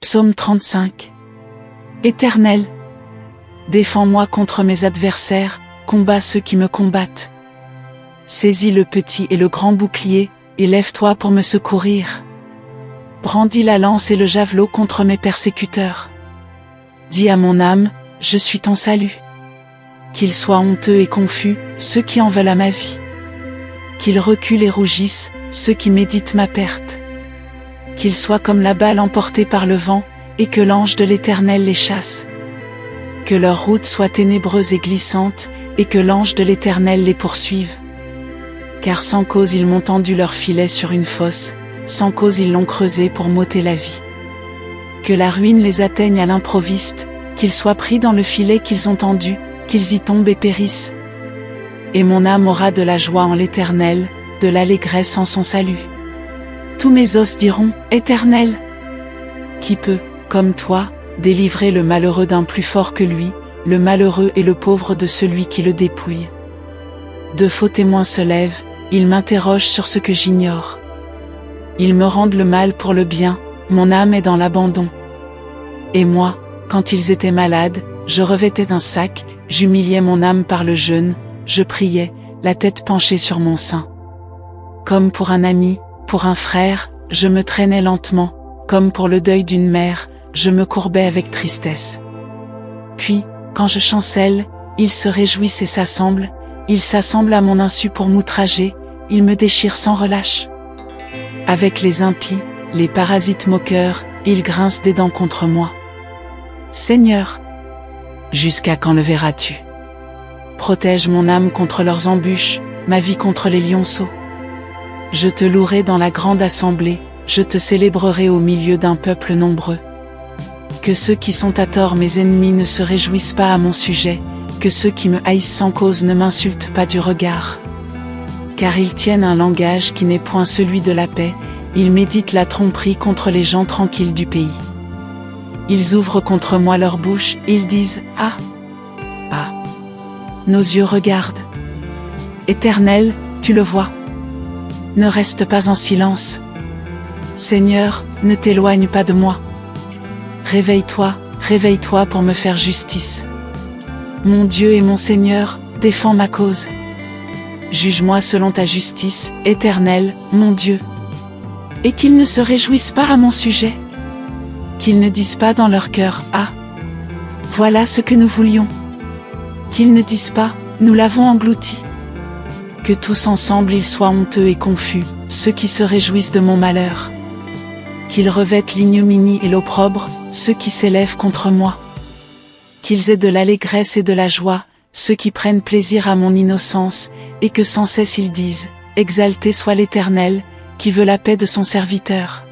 Psaume 35. Éternel, défends-moi contre mes adversaires, combats ceux qui me combattent. Saisis le petit et le grand bouclier, et lève-toi pour me secourir. Brandis la lance et le javelot contre mes persécuteurs. Dis à mon âme, je suis ton salut. Qu'ils soient honteux et confus, ceux qui en veulent à ma vie. Qu'ils reculent et rougissent, ceux qui méditent ma perte. Qu'ils soient comme la balle emportée par le vent, et que l'ange de l'Éternel les chasse. Que leur route soit ténébreuse et glissante, et que l'ange de l'Éternel les poursuive. Car sans cause ils m'ont tendu leur filet sur une fosse, sans cause ils l'ont creusé pour m'ôter la vie. Que la ruine les atteigne à l'improviste, qu'ils soient pris dans le filet qu'ils ont tendu, qu'ils y tombent et périssent. Et mon âme aura de la joie en l'Éternel, de l'allégresse en son salut. Tous mes os diront, Éternel, qui peut, comme toi, délivrer le malheureux d'un plus fort que lui, le malheureux et le pauvre de celui qui le dépouille. De faux témoins se lèvent, ils m'interrogent sur ce que j'ignore. Ils me rendent le mal pour le bien, mon âme est dans l'abandon. Et moi, quand ils étaient malades, je revêtais d'un sac, j'humiliais mon âme par le jeûne, je priais, la tête penchée sur mon sein. Comme pour un ami, pour un frère, je me traînais lentement, comme pour le deuil d'une mère, je me courbais avec tristesse. Puis, quand je chancelle, ils se réjouissent et s'assemblent, ils s'assemblent à mon insu pour m'outrager, ils me déchirent sans relâche. Avec les impies, les parasites moqueurs, ils grincent des dents contre moi. Seigneur, jusqu'à quand le verras-tu? Protège mon âme contre leurs embûches, ma vie contre les lionceaux. Je te louerai dans la grande assemblée, je te célébrerai au milieu d'un peuple nombreux. Que ceux qui sont à tort mes ennemis ne se réjouissent pas à mon sujet, que ceux qui me haïssent sans cause ne m'insultent pas du regard. Car ils tiennent un langage qui n'est point celui de la paix, ils méditent la tromperie contre les gens tranquilles du pays. Ils ouvrent contre moi leur bouche, ils disent « Ah! Ah! » Nos yeux regardent. Éternel, tu le vois. Ne reste pas en silence. Seigneur, ne t'éloigne pas de moi. Réveille-toi, réveille-toi pour me faire justice. Mon Dieu et mon Seigneur, défends ma cause. Juge-moi selon ta justice, Éternel, mon Dieu. Et qu'ils ne se réjouissent pas à mon sujet. Qu'ils ne disent pas dans leur cœur, ah! Voilà ce que nous voulions. Qu'ils ne disent pas, nous l'avons englouti. Que tous ensemble ils soient honteux et confus, ceux qui se réjouissent de mon malheur. Qu'ils revêtent l'ignominie et l'opprobre, ceux qui s'élèvent contre moi. Qu'ils aient de l'allégresse et de la joie, ceux qui prennent plaisir à mon innocence, et que sans cesse ils disent, exalté soit l'Éternel, qui veut la paix de son serviteur.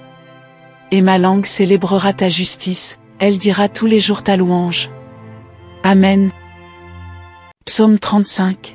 Et ma langue célébrera ta justice, elle dira tous les jours ta louange. Amen. Psaume 35.